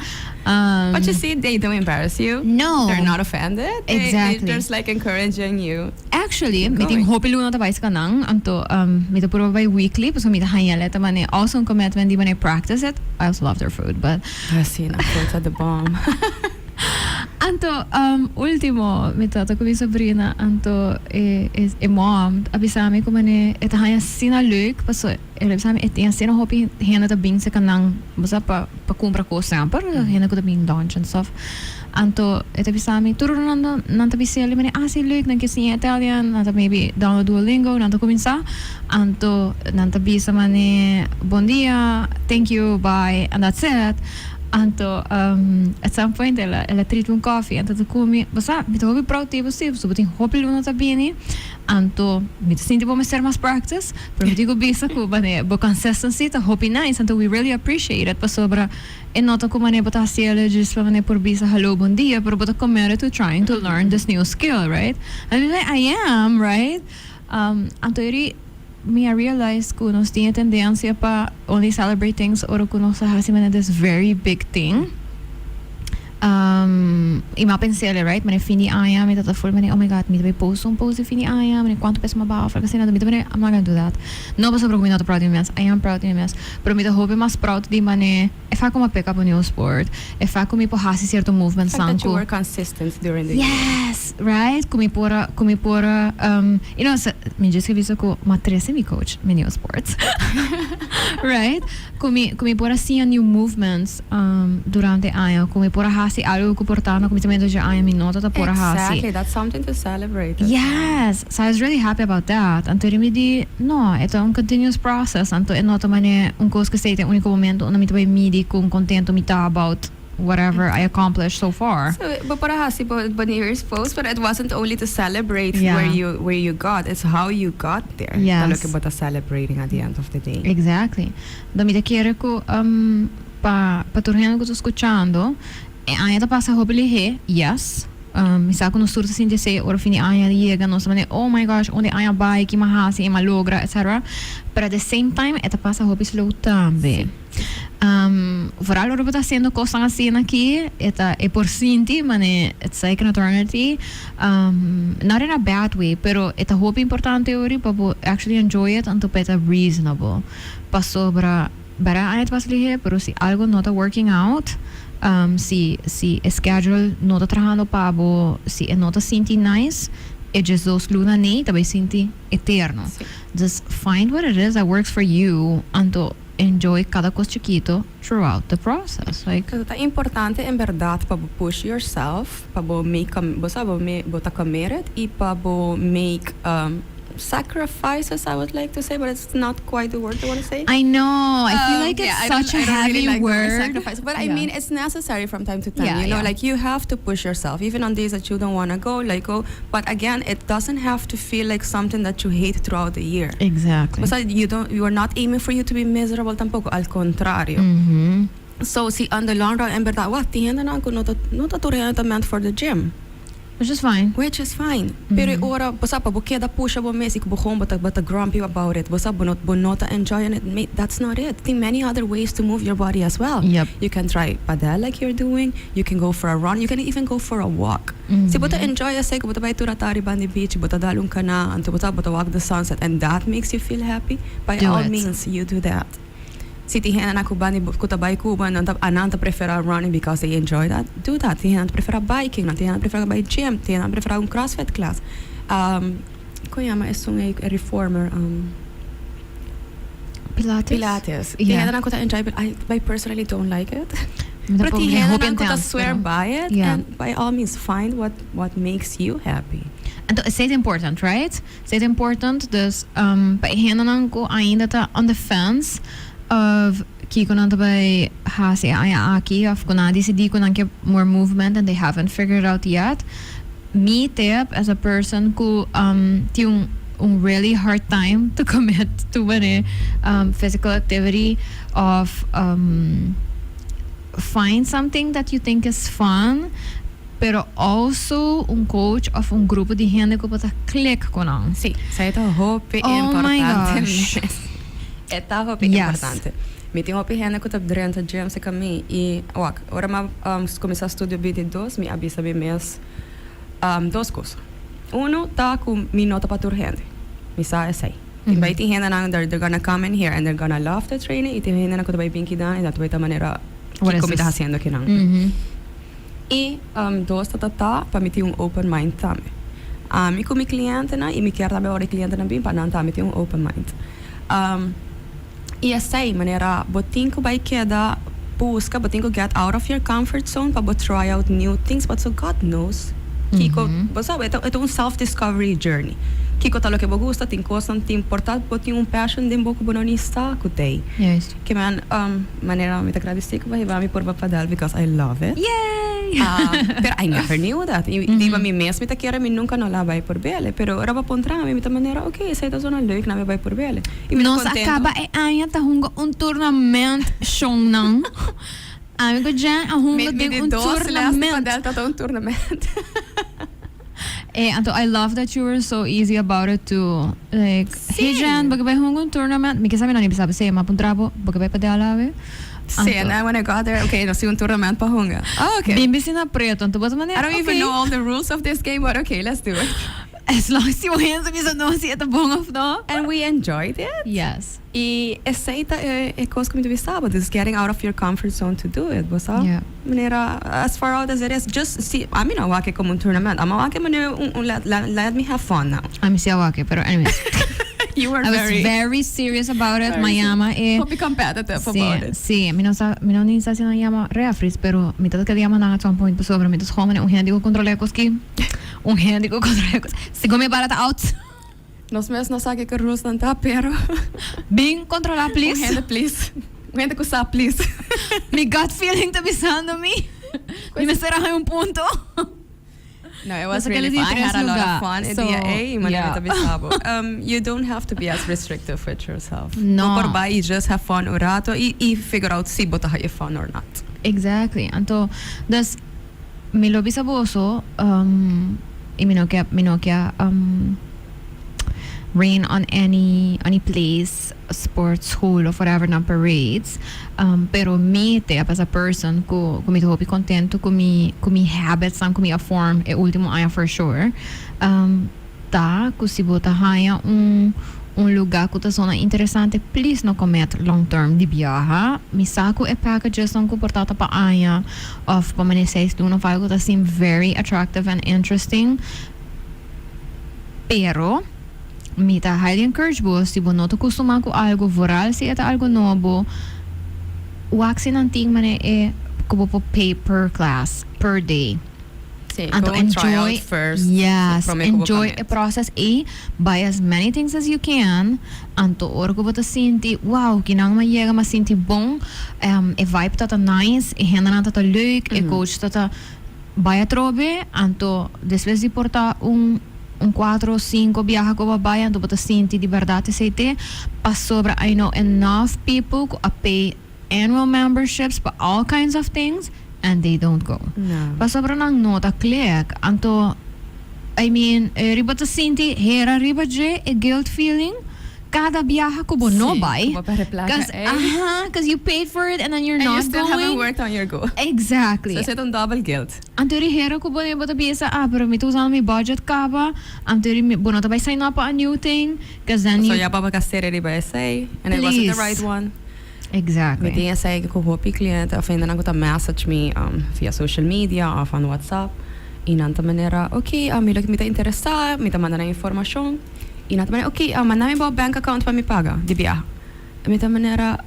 But you see, they don't embarrass you. No. They're not offended. Exactly. They're just like encouraging you. Actually, meeting hope luna tabay ka nang anto mita puro by weekly so mita hayale ta mane awesome commitment di mane practice it. I also love their food, but I see na food at the bomb. Anto, ultimo, mita ko mi sobrina, anto, mom, abisami ko mane, haya sina luk, paso, abisami, yan sina hopi, hena ta bing sa kanang, basta pa kumpra ko samper, hena ko ta bing lunch and stuff. Anto, abisami, turo nanta biseli, mane, si luk, nagkisi Italian, nanta maybe download Duolingo, nanta kuminsa, anto, nanta bisa mane, bon dia, thank you, bye, and that's it. Anto, at some point, ela treat un coffee, anto tu kumi, basta, mita hobi proud tipo si, so buting hopi luna tabini, anto, mita sinti po mister mas practice, pero mita ko bisa ko, bane, bo consistency, ta hopi nice, anto we really appreciate it, pa sobra, nota ko mane, bata siya just pa mane por bisa, hello, bon dia, pero bata committed to trying to learn this new skill, right? And like, I am, right? Anto, iri, I realized que nos tinha tendência para only celebrate things or que nos hacemos this very big thing. I pensei, right? Mane fini aya, me tata full mane, oh my god, me também post fini aya, mane quanto peso mababa, fala assim nada, me também I'm not gonna do that. Não passa por mim not proud de mim, I am proud de mim, pero me hope mais proud de mane, if I come pick up a new sport, if I come po hasi certo movement sanko. That you were consistent during the year. Yes, right? Kumi pora, you know, me just que visto ko matrese mi coach, me new sports. Right? Kumi pora see new movements durante aya, kumi pora hasi algo que portano, kumi também doja aya mi nota ta pora hasi. Exactly, that's something to celebrate. Yes, so I was really happy about that. Anto mi di, no, ito un continuous process. Anto nota mane un coisa que sei tem único momento onde mi também midi com contento mi ta about whatever I accomplished so far. So, but para hasi po New Year's post, but it wasn't only to celebrate Yeah. where you got, it's how you got there. Yes. Look about celebrating at the end of the day. Exactly. Da mi da quiere ko pa turhendo ko escuchando, aya ta passa hobili he, yes. Isa ko no surta sin say or fini aya llega no samane, oh my gosh, onde aya vai que mahasi ma logra, etc. But at the same time, eta passa hobby slow tambe. Vooral wat we haciendo cosas así aquí, eta por sinti, mane, it's like an eternity. Not in a bad way, pero eta hobby importante ori, pa actually enjoy it, anto peta reasonable. Pa sobra, bara ayat paslihe, pero si algo not working out, si schedule not trabajando pabo, si not sinti nice, it just those luna ni, tabay sinti eterno. Sí. Just find what it is that works for you, anto enjoy cada cosa chiquito throughout the process. Like, It's importante en verdad para push yourself, para make committed, y para make sacrifices, I would like to say, but it's not quite the word I want to say. I know. I feel like it's I such don't a heavy really like the word word. sacrifice, but I Yeah. mean it's necessary from time to time. Yeah, you know, yeah. like you have to push yourself, even on days that you don't want to go. Like go, but again, it doesn't have to feel like something that you hate throughout the year. Exactly. Besides, you are not aiming for you to be miserable tampoco. Al contrario. Mm-hmm. So see, on the long run, en verdad, what tienda na ako nota meant for the gym. Which is fine. Which is fine. Pero ora, basta pa bukeda pusha bo mes, ik begon but grumpy about it. Basta bonota enjoying it. That's not it. I think many other ways to move your body as well. Yep. You can try padel like you're doing. You can go for a run. You can even go for a walk. Mhm. Si bota enjoy a sec, bota bay turatari bandi beach, bota dalung ka na, anto bota walk the sunset, and that makes you feel happy. By Do all it. means, you do that. Si tihenan ako bani kutabay kuban, ananta prefera running because they enjoy that. Do that. Tihenan prefera biking, tihenan prefera by gym, tihenan prefera un CrossFit class. Koyama is a reformer. Pilates. Yeah. Tihenan ako ta enjoy, but I personally don't like it. But But tihenan ako ta swear by it, Yeah. and by all means find what makes you happy. And it's important, right? It's important. Dus paihenan ko ainda ta on the fence of kiko nanta bay hasi aya aki of kuna decidi ko nanke more movement and they haven't figured it out yet. Me tip as a person ko ti really hard time to commit to physical activity of find something that you think is fun pero also coach of grupo de gente que pode click com nós. Sim, isso é hope Oh my gosh. É tá hope importante. Me tem hope gente que tá dentro de James caminho e ora começar estúdio BD2 me avisa bem mês duas coisas. Tá com minha nota para tur gente. Me sa essay. Vai tem gente na they're gonna come in here and they're gonna love the training e tem gente na que vai bem que dá e da tua maneira que como tá fazendo aqui não. E dois tá para me ter open mind também. Me com cliente na e me quer também o cliente na bem para não também ter open mind. E essa maneira botinho vai queda busca botinho get out of your comfort zone para try out new things but so God knows Kiko sabe é self discovery journey Kiko tá lo que gosta tem coisa tem importante botinho passion de pouco bononista que tem Yes. que maneira me agradecer que vai me por padal because I love it. Yay! Pero I never knew that. Diba mi mesmo me quer me nunca não lá vai por bele, pero era para pontra me maneira okay, essa é zona leuk na me vai por bele. E nós acaba anya tá tournament show não. Amigo já tem tournament. Tá tournament. And I love that you were so easy about it too. Like, hey Jan, baga vai tournament. Me sabe não sabe se ma puntrabo, baga vai padala ave. See, and then when I got there, okay, no see tournament pa hunga. Oh, okay. Bimbi sina preto, então bota maneira. I don't even know all the rules of this game, but okay, let's do it. As long as you hands bisa no si ata bong of no. And we enjoyed it. Yes. E essa é coisa que me deve saber, is getting out of your comfort zone to do it, bosa? Yeah. Maneira, as far out as it is, just see, I mean, awake como tournament. Awake maneira, let me have fun now. I'm si awake, pero anyways. You were I was very serious about it. Mayama Don't be competitive about it. Sí, mi no ni sa sina yama reafris, pero mi tata que yama na at some point pa sobra mi tos homene hindi ko kontrole ko ski. Hindi ko kontrole ko. Sigo me barata out. Nos mes não sabe que rules não tá, pero Bing controlar please. Gente, please. Gente que sabe, please. Mi gut feeling tá bisando me. Me será punto. No, it was really fun. I had a lot of fun at the you don't have to be as restrictive with yourself. No. Por by, you just have fun urato e figure out si bota have fun or not. Exactly. Anto, das mi lo bisaboso e minokya rain on any place, sports, school, or whatever na parades. Pero me as a person ko mi hopi contento ko mi habits sang ko mi a form e ultimo aya for sure. Ta ko si bota haya lugar que tá sona interessante, please no commit long term de viaja. Mi saco e packages não comportata pa aya of pa maneseis do no faz que tá seem very attractive and interesting. Pero mi ta highly encourage bo si bo noto costuma ko algo voral si eta algo novo waxin ang ting mane e kubo po pay per class per day. Sí, and to enjoy first. Yes, enjoy a process e buy as many things as you can and to orgo bota sinti wow kinang mayega ma sinti bom e vibe tata nice e henda na tata leuk e coach tata buy a trobe and to después de porta un 4 o 5 viaja ko babae and to bota sinti di verdade seite pa sobra I know enough people who pay annual memberships for all kinds of things and they don't go. No. Pa sobra nang nota click anto I mean riba ta sinti hera riba je a guilt feeling kada biyaha ko bo no buy because you paid for it and then you're and not you still going. haven't worked on your goal. Exactly. So it's double guilt. Anto ri hera ko bo ne bota biasa pero mi tu mi budget ka ba anto ri bo na ta bay sign up a new thing because then so you ya baba kasere riba essay and it wasn't the right one. Exactly. Me tinha essa que eu hopi cliente of ainda não tá message me via social media of on WhatsApp e nanta maneira okay me lo que me tá interessar me tá mandando informação e nanta maneira okay manda-me bo bank account para me pagar de viagem me tá maneira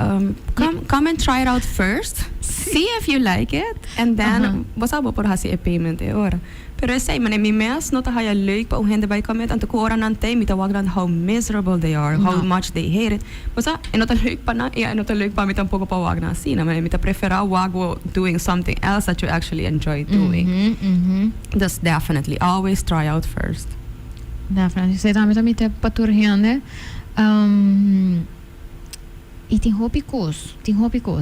come and try it out first see if you like it and then você sabe por hasi a payment e ora pero essa mane mi mes não tá haya leuk pa uhende by comment anto ko ora nante me tá waglan how miserable they are how much they hate it você e não tá leuk pa na e não tá leuk pa me tampouco pa wagna assim na mane me tá prefera wago doing something else that you actually enjoy doing just definitely always try out first definitely sei também te paturhende E tem hopi cos.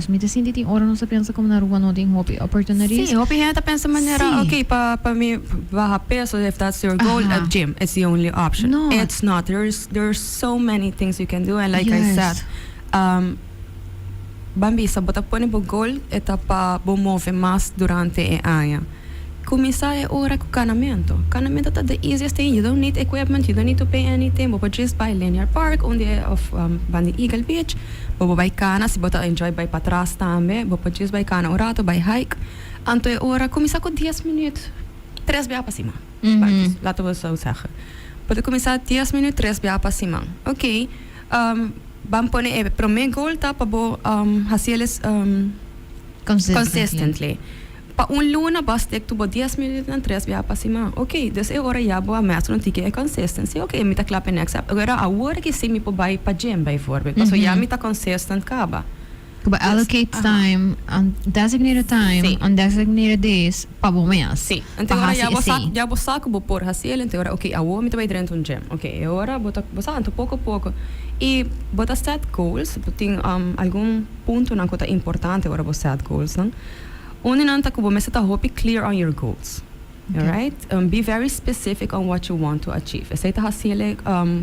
Me te sinto tem hora não se pensa como na rua não tem hopi opportunities. Sim, hopi gente pensa maneira, okay, para mim bajar peso, if that's your goal, a gym, it's the only option. No. It's not. There's so many things you can do, and like I said, Bambi, sa bota pone bo goal, eta pa bo move mais durante e aia. Começar é ora com canamento. Canamento é the easiest thing. You don't need equipment. You don't need to pay anything. Bobo just buy linear park onde of Bandi Eagle Beach. Bobo buy cana. Se bota enjoy buy para trás também. Bobo just buy cana orato buy hike. Anto é ora começar com 10 minutos. 3 bia para cima. Laten we zo zeggen. Pode começar 10 minutos 3 bia para cima. Ok. Bam pone pro meu goal tá para bo haceles consistently. Pa luna basta tu bo 10 minutos en 3 via para cima. Ok, dus é hora já boa mestre não tique consistency. Ok, me tá clap next up. Agora a hora que se me po buy pa gym by voorbeeld. So já me tá consistent kaba. Kuba allocate time on designated time on designated days pa bom mês. Sim. Então agora já bo saco bo por hacer, então agora ok, a hora me tá vai dentro um gym. Ok, é hora bota botar pouco a pouco. E bota set goals, tem algum ponto na coisa importante agora bo set goals, não? Only nanta kubo meseta hope clear on your goals. Okay. All right? Be very specific on what you want to achieve. Essa tá hasile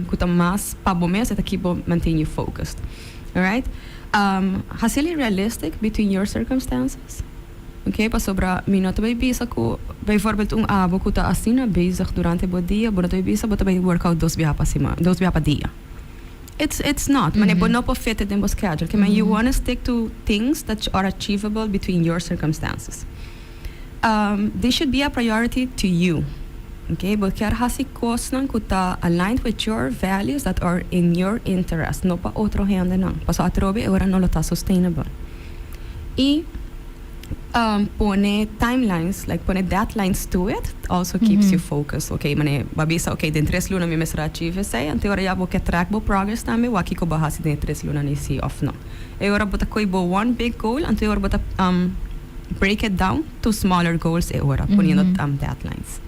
kuta mas pa bomes eta kibo maintain you focused. All right? Hasile realistic between your circumstances. Okay, pa sobra minuto by bisa ko bijvoorbeeld abo kuta asina bezig durante o dia, bota by bisa bota by workout 2 via pa cima, 2 via pa dia. It's not. Mane bono po fit in your schedule. You want to stick to things that are achievable between your circumstances. They should be a priority to you. Okay, but kaya hasi kosnan kuta aligned with your values that are in your interest. No pa otro hende nang. Paso atrobe ora no lo ta sustainable. E pone timelines, like pone deadlines to it, also keeps you focused. Okay, mane babisa, okay, den 3 luna mi mesra achieve sei, ante ora ya bo ke track bo progress tame, waki ko bahasi den 3 luna ni si off no. E ora bota koi bo one big goal, ante ora bota break it down to smaller goals e ora, poniendo deadlines.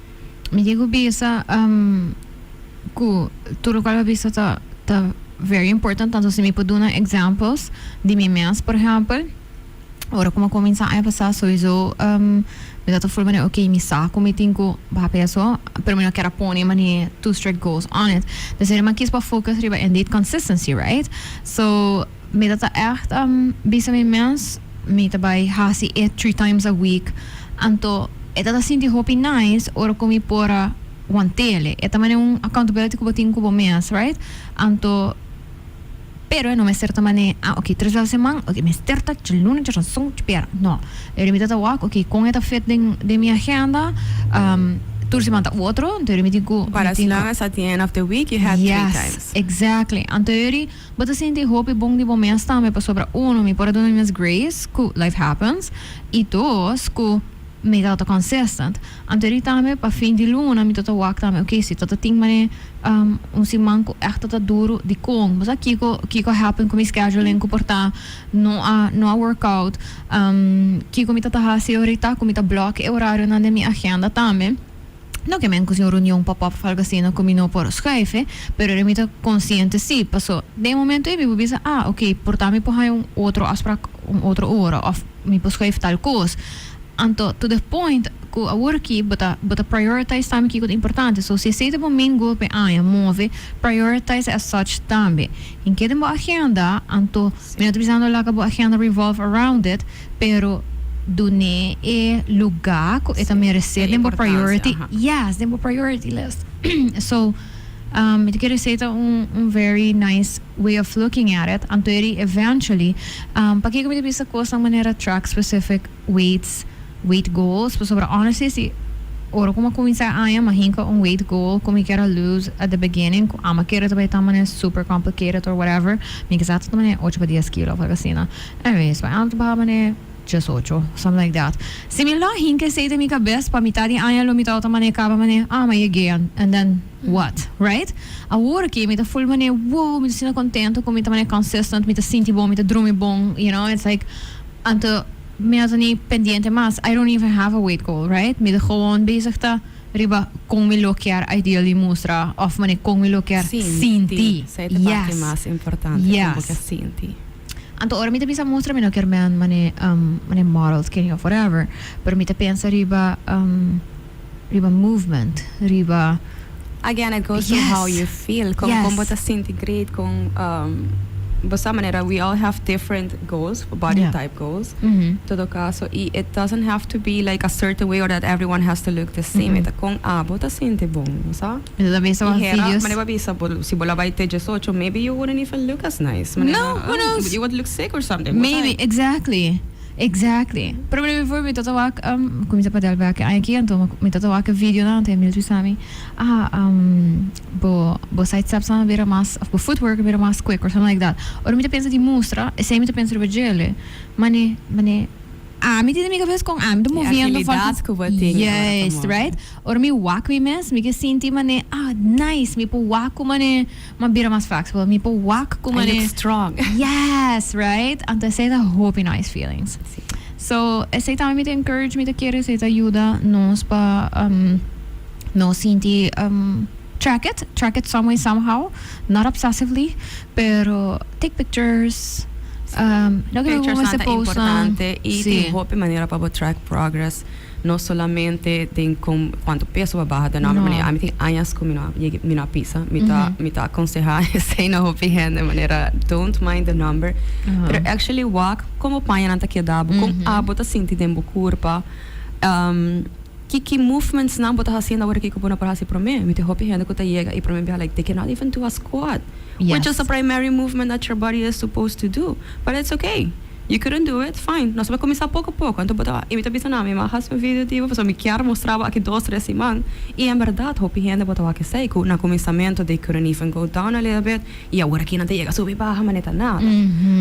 Mi digo bisa ku tudo qual bisa ta very important, tanto se mi poduna examples de mi mes, por exemplo. Ora como começar a passar sowieso me dá full mané ok, mi saco me tenho ba peso, pero me não quero pôr mané too strict goals on it. Dus er maar kies pa focus riba and date consistency, right? So me dá echt bisa mi mens me tá by hasi it 3 times a week. Anto eta tá sinti hopi nice ora como pora one tele. Eta mané accountability ko botin ko bo mens, right? Anto pero não me certa maneira, ok, 3 vezes a semana, ok, me certa, de luna, de ranção, de pera, não. Eu me dá walk, ok, com esta feita de minha agenda, toda semana tá outro, então eu me digo... But as long as at the end of the week you had 3 times. Exactly. Então eu bota senti hope bom de momentos também, para sobra me pode dar minhas grace, que life happens, e 2, que me dá consistent. Então eu também, para fim de luna, me dá walk também, ok, se tota tem maneira, simang ko echt tá duro de kong. Mas aqui ko happen com mi scheduling ko porta no a workout. Kiko mi tá hasi orita ko mi tá block e horário na minha agenda também. Não que men cozinho reunião pop-up algo assim não combino por Skype, pero eu me tá consciente sim, passou. De momento eu me bisa, ok, porta me por outro afspraak, outro hora of me por Skype tal coisa. Anto to the point ko a work but prioritize time que é importante. So se você tem um goal pe move, prioritize as such também. Em que demo agenda, anto me não precisando lá que a agenda revolve around it, pero dune e lugar ko eta merece demo priority. Yes, demo priority list. So it quer dizer very nice way of looking at it. Anto eventually para que me bisa coisa maneira track specific weight goals, pero sobre honestly, si ora como começar a mahinka weight goal, como eu quero lose at the beginning, ama quero também também super complicated or whatever, me que exato também 8 para 10 kg, algo assim, né? Anyways, vai antes para mané just 8, something like that. Se me lá hinka sei de minha cabeça para metade ano, lo metade também acaba mané, my again, and then what, right? A hora que me tá full mané, wow, me sinto contento, como me tá mané consistent, me tá sinto bom, me tá dormir bom, you know, it's like anto me had niet pendiente mas I don't even have a weight goal, right? Me de gewoon bezig ta riba kung me lo quer ideally mostra of mane kung me lo quer sinti. Sei te parte mais importante como que sinti. Anto ora mi te bisa mostra mi no ker man mane models ken of whatever, pero mi te pensa riba movement, riba Again, it goes to how you feel. Kung bota sinti great, kung basta manera, we all have different goals, body type goals. Todo caso, it doesn't have to be like a certain way or that everyone has to look the same. Ita kung bota sinti bom, sa? Ito da bisa videos. Maneba bisa si bola by te 18, maybe you wouldn't even look as nice. No, who knows? You would look sick or something. Maybe, exactly. Pero before mi tatawa kumisa pa dalba ke ai kianto mi tatawa ke video na ante military sami bo side steps na vera mas bo footwork vera mas quick or something like that. Or mi te pensa di mostra e sei mi te pensa di gele. Mane mi te mica vez com mi te movendo yes, right? Or mi walk mi mes mi ke sinti mane nice mi po walk ko mane mabira mas flexible mi po walk ko mane I look strong. Yes, right? Ante sei da hope nice feelings. So, sei ta mi te encourage mi te quiere sei ta ayuda nos pa no sinti track it some way somehow, not obsessively, pero take pictures. Pictures nata importante y te hope manera para track progress no solamente de cuánto peso va baja de manera a mí tem años como mina pisa mi ta aconsejar sei no hope de manera don't mind the number pero actually walk como paia nata que dabo com bota sinti dembo curva que movements na bota haciendo agora que kupuna para hasi prome mi te hope hende ko ta llega y prome be like they cannot even do a squat. Yes. Which is a primary movement that your body is supposed to do. But it's okay. You couldn't do it, fine. Nós vamos começar pouco a pouco. Então, eu me pensando, me marras um vídeo tipo, pessoal me quer mostrar aqui 2-3 semanas. E em verdade, hope hende botar aqui sei que no começamento they couldn't even go down a little bit. E agora aqui não te chega subir baixo, mas não nada.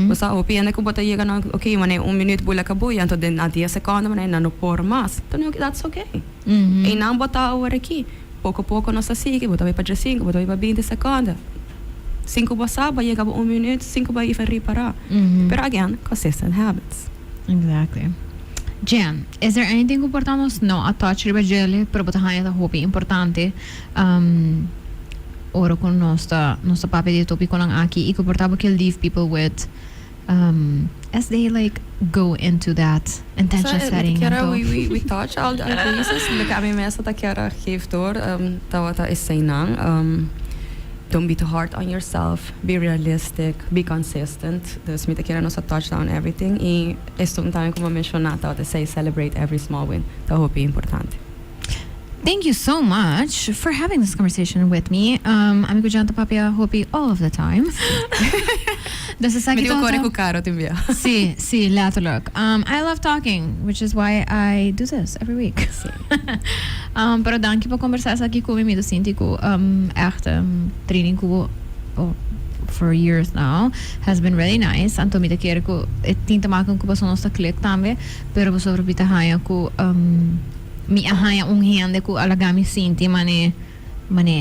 Pessoal, hope hende que botar chega na, okay, mas 1 minuto bula acabou, então na 10 segundos, mas não por mais. Então, that's okay. E não botar agora aqui. Pouco a pouco nós assim, botar para 5, botar para 20 segundos. 5 basaba, chegava 1 minuto, 5 vai even reparar. But again, consistent habits. Exactly. Jen, is there anything importante? No, a touch riba gele, pero bota hanya da hobby importante. Oro con nosta papi di topi con ang aki, iko portabo que leave people with as they like go into that intention setting. Kera, we touch all the bases. Like, a mi mesa ta kera geeft door, tawata is sainang. Don't be too hard on yourself. Be realistic. Be consistent. Dus met kera nos a touchdown everything. E esto também como mencionado, te say celebrate every small win. Dat hoop ik importante. Thank you so much for having this conversation with me. Amigo Janta Papia, hope all of the time. Dus is me digo com caro também. Sí, letterlijk. I love talking, which is why I do this every week. Pero dank je voor conversatie aqui comigo. Me sinto que echt training for years now has been really nice. Anto me te quero que tinta maken que passou nossa click também, pero sobre bita haya que mi ahaya hende ku alagami sinti mane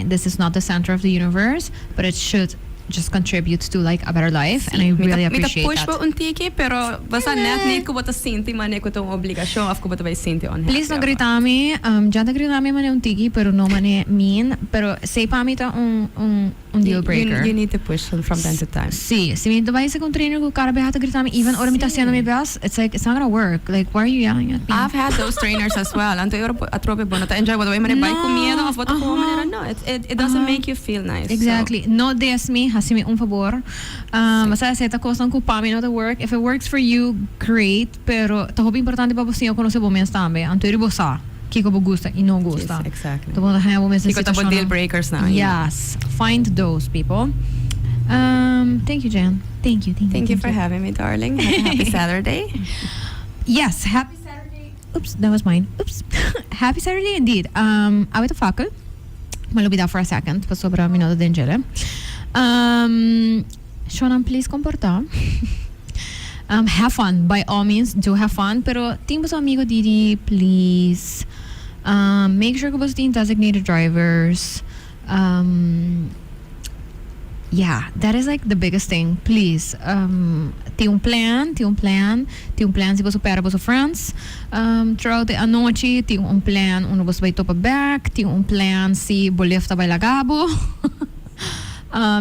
this is not the center of the universe, but it should just contribute to like a better life, and I really appreciate that. Push po untiki, pero basta net need ko bota sinti mane ko tong obligasyon of ko bota vai sinti on. Please no gritami, janta gritami mane untiki, pero no mane mean, pero say pa mi ta un deal breaker. You need to push from time to time. Sí, si mi vai sa kung trainer ko cara behata gritami, even ora mi ta haciendo mi best, it's like it's not gonna work. Like, why are you yelling at me? I've had those trainers as well. Anto yo atrope bono ta enjoy what way mane vai com miedo of what ko manera. No, it doesn't make you feel nice. Exactly. So. No des me, hasi un favor. Basta certa coisa não culpa me not to work. If it works for you, great. Pero tá muito importante para você conhecer momentos também. Anto você que você gosta e não gosta. Yes, exactly. Então vamos ter momentos de situação. Deal breakers now. Yes, find those people. Thank you, Jen. Thank you for having me, darling. Happy Saturday. Yes, happy Saturday. Oops, that was mine. Oops. Happy Saturday indeed. Awit fakkel. Malubid that for a second. Pa sobra minuto din jele. Shonan, please comportar. Have fun. By all means, do have fun. Pero ting sa amigo Didi, please. Make sure que você tem designated drivers. Yeah, that is like the biggest thing. Please. Tem plan se você para você friends. Throughout a noite, tem plan onde você vai topa back, tem plan se bolefta vai lagabo.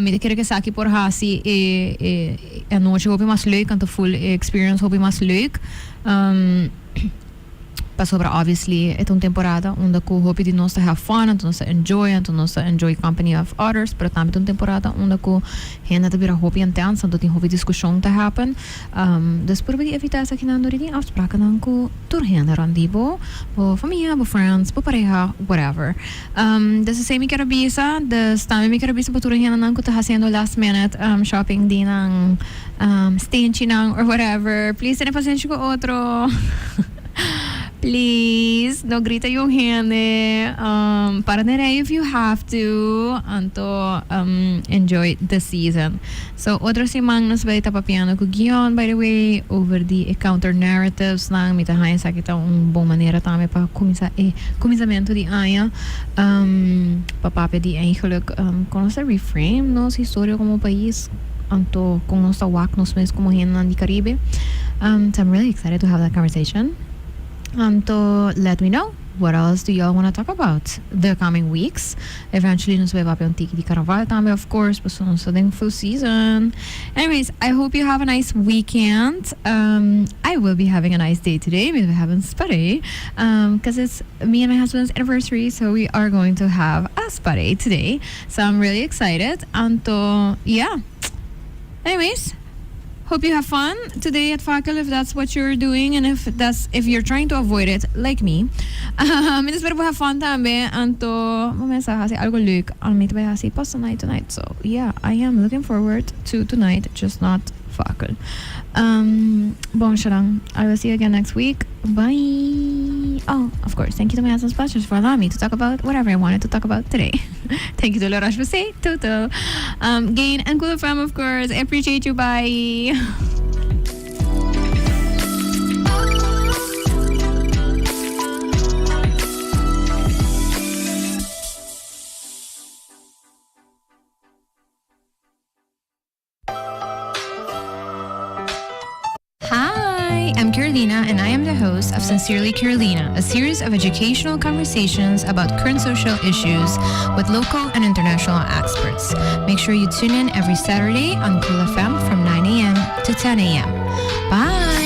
Me quero que sa aqui por hasi a noche hopi mas leuk en de full experience hopi mas leuk. Pa sobra obviously é uma temporada onde eu hope de nós have fun, então nós enjoy, então nós enjoy company of others, pero também uma temporada onde eu ainda te hope intensa, então tem hope discussão te happen. Dus probeer evitar essa que não dure de afspraken dan ko doorheen randibo, bo familia, bo friends, bo pareja, whatever. Dus sei me quero bisa, dus também me quero bisa bo doorheen dan ko te haciendo last minute shopping din ng stingy nang or whatever. Please, tenha paciência com outro. Please, no grita yung hene. Para na rin if you have to. Anto, enjoy the season. So, otro simang nas balita papiano ko giyon, by the way, over the counter narratives lang. Mitahayan sa kita bong manera tame pa kumisamento di aya. Papape di eigenlijk, kung sa reframe, no, sa historia como país. Anto, kung no sa wak, nos mes como hene di Caribe. So, I'm really excited to have that conversation. So let me know what else do y'all want to talk about the coming weeks. Eventually nos vai papi tiki di carnaval também, of course, but nos ding full season. Anyways, I hope you have a nice weekend. I will be having a nice day today. We'll be having spuddy because it's me and my husband's anniversary, so we are going to have a spuddy today. So I'm really excited. And yeah. Anyways, hope you have fun today at Fakel if that's what you're doing, and if you're trying to avoid it like me. Espero po have fun tambe anto mamesa kasi algo leuk ang meet by kasi pas tonight. So yeah, I am looking forward to tonight, just not Fakel. Bon siya lang. I will see you again next week. Bye. Oh, of course, thank you to my husband's sponsors for allowing me to talk about whatever I wanted to talk about today. Thank you to Laurash for say Toto. Gain and Cool FM, of course. I appreciate you. Bye. I'm Carolina, and I am the host of Sincerely Carolina, a series of educational conversations about current social issues with local and international experts. Make sure you tune in every Saturday on Cool FM from 9 a.m. to 10 a.m. Bye!